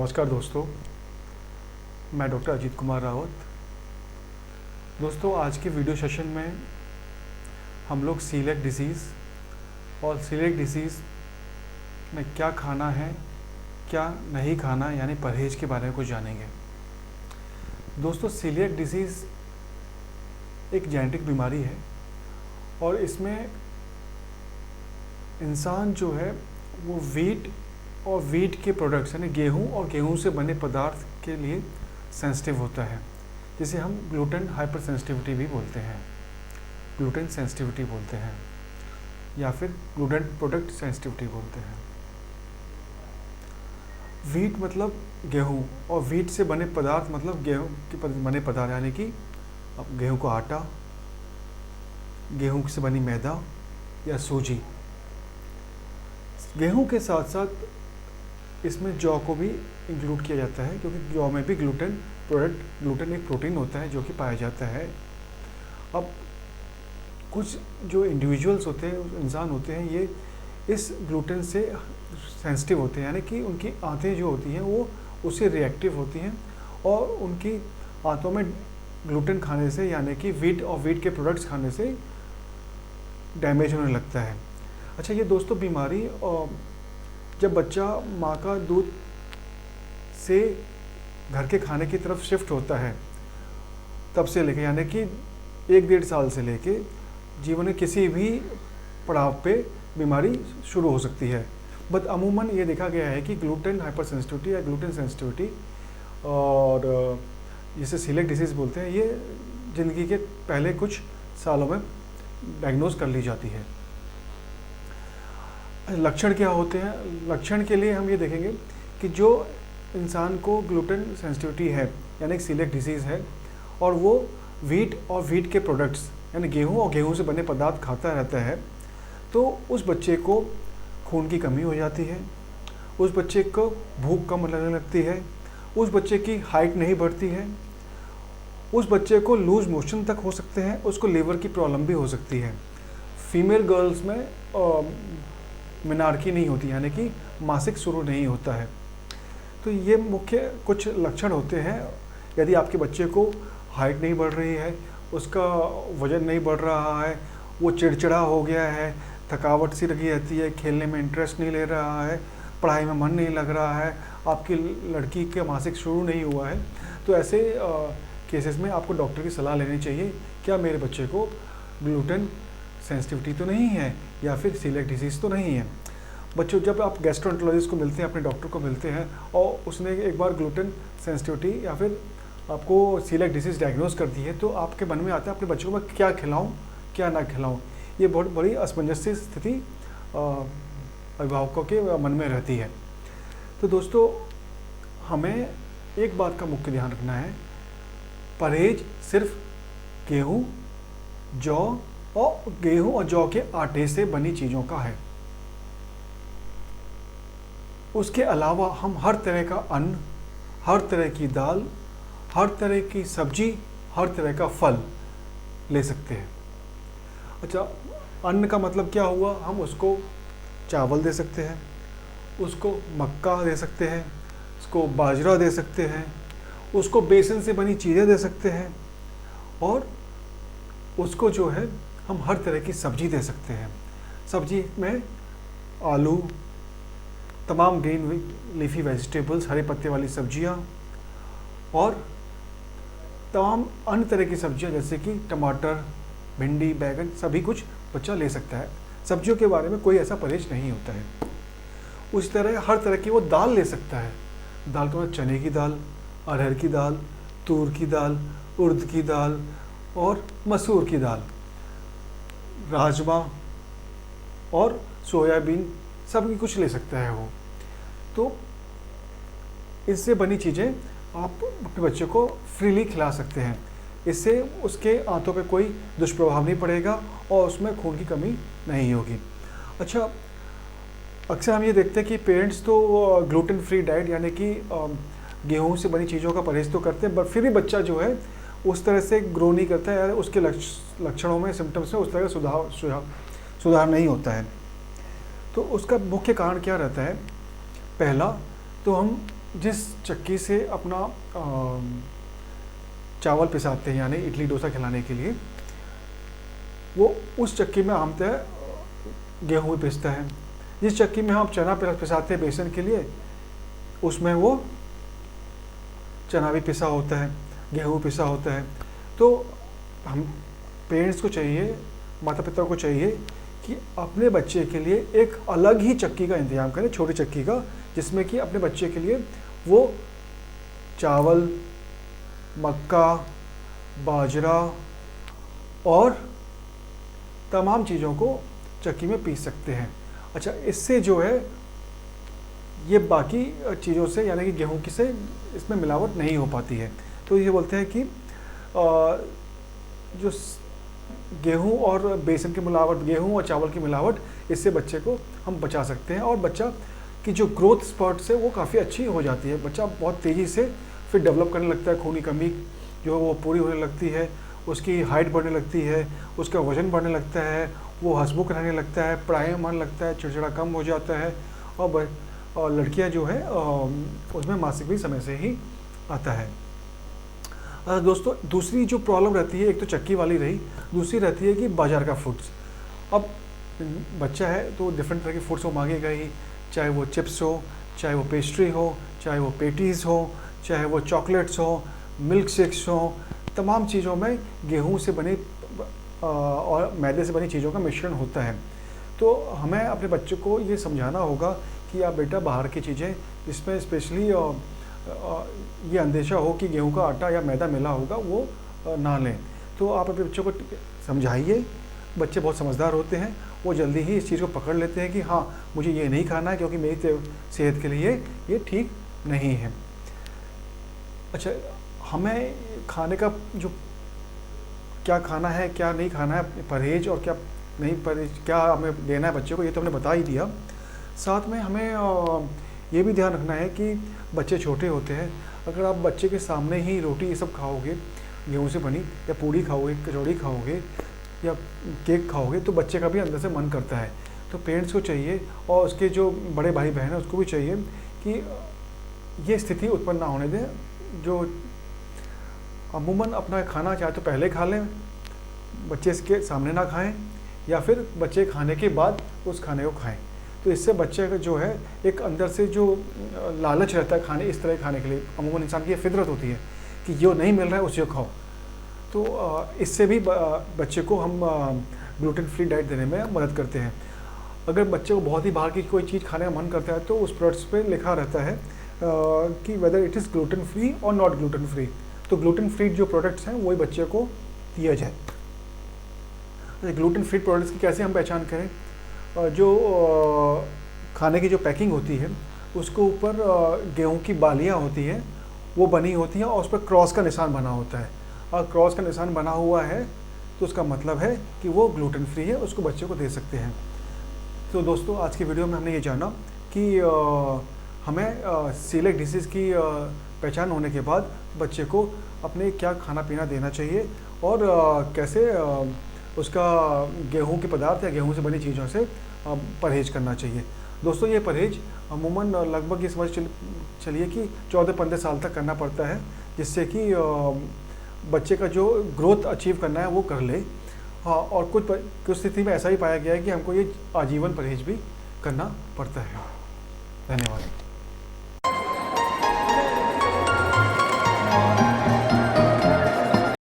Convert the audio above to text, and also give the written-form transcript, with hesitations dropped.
नमस्कार दोस्तों, मैं डॉक्टर अजीत कुमार रावत। दोस्तों, आज के वीडियो सेशन में हम लोग सीलिएक डिसीज़ और सीलिएक डिसीज़ में क्या खाना है, क्या नहीं खाना, यानी परहेज के बारे में कुछ जानेंगे। दोस्तों, सीलिएक डिसीज़ एक जेनेटिक बीमारी है और इसमें इंसान जो है वो वीट और वीट के प्रोडक्ट्स यानी गेहूं और गेहूं से बने पदार्थ के लिए सेंसिटिव होता है, जिसे हम ग्लूटेन हाइपर सेंसिटिविटी भी बोलते हैं, ग्लूटेन सेंसिटिविटी बोलते हैं या फिर ग्लूटेन प्रोडक्ट सेंसिटिविटी बोलते हैं। वीट मतलब गेहूं और वीट से बने पदार्थ मतलब गेहूं के बने पदार्थ, यानी कि गेहूं का आटा, गेहूं से बनी मैदा या सूजी। गेहूं के साथ साथ इसमें जौ को भी इंक्लूड किया जाता है, क्योंकि जौ में भी ग्लूटेन एक प्रोटीन होता है जो कि पाया जाता है। अब कुछ जो इंडिविजुअल्स होते हैं, इंसान होते हैं, ये इस ग्लूटेन से सेंसिटिव होते हैं, यानी कि उनकी आंतें जो होती हैं वो उससे रिएक्टिव होती हैं और उनकी आंतों में ग्लूटेन खाने से, यानी कि वीट और वीट के प्रोडक्ट्स खाने से डैमेज होने लगता है। अच्छा, ये दोस्तों बीमारी जब बच्चा माँ का दूध से घर के खाने की तरफ शिफ्ट होता है तब से लेके, यानी कि 1-1.5 साल से लेके जीवन में किसी भी पड़ाव पे बीमारी शुरू हो सकती है। बट अमूमन ये देखा गया है कि ग्लूटेन हाइपर सेंसिटिविटी या ग्लूटेन सेंसिटिविटी और जिसे सीलिएक डिसीज़ बोलते हैं, ये ज़िंदगी के पहले कुछ सालों में डायग्नोज कर ली जाती है। लक्षण क्या होते हैं? लक्षण के लिए हम ये देखेंगे कि जो इंसान को ग्लूटेन सेंसिटिविटी है यानी कि सीलिएक डिसीज़ है और वो वीट और वीट के प्रोडक्ट्स यानी गेहूं और गेहूं से बने पदार्थ खाता रहता है, तो उस बच्चे को खून की कमी हो जाती है, उस बच्चे को भूख कम लगने लगती है, उस बच्चे की हाइट नहीं बढ़ती है, उस बच्चे को लूज मोशन तक हो सकते हैं, उसको लीवर की प्रॉब्लम भी हो सकती है। फीमेल गर्ल्स में मेनार्की नहीं होती, यानी कि मासिक शुरू नहीं होता है। तो ये मुख्य कुछ लक्षण होते हैं। यदि आपके बच्चे को हाइट नहीं बढ़ रही है, उसका वज़न नहीं बढ़ रहा है, वो चिड़चिड़ा हो गया है, थकावट सी लगी रहती है, खेलने में इंटरेस्ट नहीं ले रहा है, पढ़ाई में मन नहीं लग रहा है, आपकी लड़की का मासिक शुरू नहीं हुआ है, तो ऐसे केसेस में आपको डॉक्टर की सलाह लेनी चाहिए। क्या मेरे बच्चे को ग्लूटेन सेंसिटिविटी तो नहीं है या फिर सीलिएक डिसीज़ तो नहीं है? बच्चों, जब आप गैस्ट्रोएंटरोलॉजिस्ट को मिलते हैं, अपने डॉक्टर को मिलते हैं और उसने एक बार ग्लूटेन सेंसिटिविटी या फिर आपको सीलिएक डिसीज़ डायग्नोज कर दी है, तो आपके मन में आता है अपने बच्चों को मैं क्या खिलाऊं, क्या ना खिलाऊं। ये बहुत बड़ी असमंजस स्थिति अभिभावकों के मन में रहती है। तो दोस्तों, हमें एक बात का मुख्य ध्यान रखना है, परहेज सिर्फ गेहूँ, जौ के आटे से बनी चीज़ों का है। उसके अलावा हम हर तरह का अन्न, हर तरह की दाल, हर तरह की सब्जी, हर तरह का फल ले सकते हैं। अच्छा, अन्न का मतलब क्या हुआ? हम उसको चावल दे सकते हैं, उसको मक्का दे सकते हैं, उसको बाजरा दे सकते हैं, उसको बेसन से बनी चीज़ें दे सकते हैं और उसको जो है हम हर तरह की सब्जी दे सकते हैं। सब्जी में आलू, तमाम ग्रीन लीफी वेजिटेबल्स, हरे पत्ते वाली सब्जियां और तमाम अन्य तरह की सब्जियां जैसे कि टमाटर, भिंडी, बैगन, सभी कुछ बच्चा ले सकता है। सब्जियों के बारे में कोई ऐसा परहेज नहीं होता है। उस तरह हर तरह की वो दाल ले सकता है। दाल तो चने की दाल, अरहर की दाल, तूर की दाल, उड़द की दाल और मसूर की दाल, राजमा और सोयाबीन, सब कुछ ले सकता है वो। तो इससे बनी चीज़ें आप अपने बच्चे को फ्रीली खिला सकते हैं। इससे उसके आंतों पे कोई दुष्प्रभाव नहीं पड़ेगा और उसमें खून की कमी नहीं होगी। अच्छा, अक्सर हम ये देखते हैं कि पेरेंट्स तो ग्लूटेन फ्री डाइट यानी कि गेहूं से बनी चीज़ों का परहेज तो करते हैं, बट फिर भी बच्चा जो है उस तरह से ग्रो नहीं करता है, उसके लक्षणों में, सिम्टम्स में उस तरह का सुधार नहीं होता है। तो उसका मुख्य कारण क्या रहता है? पहला तो हम जिस चक्की से अपना चावल पिसाते हैं यानी इडली डोसा खिलाने के लिए, वो उस चक्की में आमतः गेहूँ भी पिसता है। जिस चक्की में हम चना पिसाते हैं बेसन के लिए, उसमें वो चना भी पिसा होता है, गेहूँ पिसा होता है। तो हम पेरेंट्स को चाहिए, माता पिता को चाहिए कि अपने बच्चे के लिए एक अलग ही चक्की का इंतजाम करें, छोटी चक्की का, जिसमें कि अपने बच्चे के लिए वो चावल, मक्का, बाजरा और तमाम चीज़ों को चक्की में पीस सकते हैं। अच्छा, इससे जो है ये बाकी चीज़ों से यानी कि गेहूँ की से इसमें मिलावट नहीं हो पाती है। तो ये बोलते हैं कि जो गेहूँ और बेसन की मिलावट, गेहूँ और चावल की मिलावट, इससे बच्चे को हम बचा सकते हैं और बच्चा की जो ग्रोथ स्पर्ट्स है वो काफ़ी अच्छी हो जाती है। बच्चा बहुत तेज़ी से फिर डेवलप करने लगता है, खून की कमी जो है वो पूरी होने लगती है, उसकी हाइट बढ़ने लगती है, उसका वज़न बढ़ने लगता है, वो हंसमुख रहने लगता है, पढ़ाई में मन लगता है, चिड़चिड़ा कम हो जाता है और लड़कियां जो है उसमें मासिक भी समय से ही आता है। दोस्तों, दूसरी जो प्रॉब्लम रहती है, एक तो चक्की वाली रही, दूसरी रहती है कि बाज़ार का फूड्स। अब बच्चा है तो डिफरेंट तरह के फूड्स वो मांगेगा ही, चाहे वो चिप्स हो, चाहे वो पेस्ट्री हो, चाहे वो पेटीज़ हो, चाहे वो चॉकलेट्स हो, मिल्क शेक्स हो, तमाम चीज़ों में गेहूँ से बने और मैदे से बनी चीज़ों का मिश्रण होता है। तो हमें अपने बच्चों को ये समझाना होगा कि आप बेटा बाहर की चीज़ें, जिसमें स्पेशली ये अंदेशा हो कि गेहूं का आटा या मैदा मिला होगा, वो ना लें। तो आप अपने बच्चों को समझाइए। बच्चे बहुत समझदार होते हैं, वो जल्दी ही इस चीज़ को पकड़ लेते हैं कि हाँ, मुझे ये नहीं खाना है क्योंकि मेरी सेहत के लिए ये ठीक नहीं है। अच्छा, हमें खाने का जो क्या खाना है, क्या नहीं खाना है, परहेज और क्या नहीं परहेज, क्या हमें देना है बच्चे को, ये तो हमने बता ही दिया। साथ में हमें ये भी ध्यान रखना है कि बच्चे छोटे होते हैं, अगर आप बच्चे के सामने ही रोटी ये सब खाओगे गेहूँ से बनी, या पूड़ी खाओगे, कचौड़ी खाओगे या केक खाओगे, तो बच्चे का भी अंदर से मन करता है। तो पेरेंट्स को चाहिए और उसके जो बड़े भाई बहन हैं उसको भी चाहिए कि ये स्थिति उत्पन्न ना होने दें, जो अमूमन अपना खाना चाहे तो पहले खा लें, बच्चे के सामने ना खाएं, या फिर बच्चे खाने के बाद उस खाने को खाएं। तो इससे बच्चे का जो है एक अंदर से जो लालच रहता है खाने, इस तरह खाने के लिए, अमूमन इंसान की ये फितरत होती है कि जो नहीं मिल रहा है उसे खाओ। तो इससे भी बच्चे को हम ग्लूटेन फ्री डाइट देने में मदद करते हैं। अगर बच्चे को बहुत ही बाहर की कोई चीज़ खाने का मन करता है तो उस प्रोडक्ट्स पे लिखा रहता है कि whether it is gluten free और नॉट ग्लूटेन फ्री। तो ग्लूटेन फ्री जो प्रोडक्ट्स हैं वही बच्चे को दिया जाए। ग्लूटेन फ्री प्रोडक्ट्स की कैसे हम पहचान करें? जो खाने की जो पैकिंग होती है उसके ऊपर गेहूं की बालियां होती हैं, वो बनी होती हैं और उस पर क्रॉस का निशान बना होता है, और क्रॉस का निशान बना हुआ है तो उसका मतलब है कि वो ग्लूटेन फ्री है, उसको बच्चे को दे सकते हैं। तो दोस्तों, आज की वीडियो में हमने ये जाना कि हमें सीलिएक डिसीज़ की पहचान होने के बाद बच्चे को अपने क्या खाना पीना देना चाहिए और कैसे उसका गेहूं के पदार्थ या गेहूं से बनी चीज़ों से परहेज करना चाहिए। दोस्तों, ये परहेज अमूमन लगभग ये समझ चलिए कि 14-15 साल तक करना पड़ता है, जिससे कि बच्चे का जो ग्रोथ अचीव करना है वो कर ले। और कुछ स्थिति में ऐसा ही पाया गया है कि हमको ये आजीवन परहेज भी करना पड़ता है। धन्यवाद।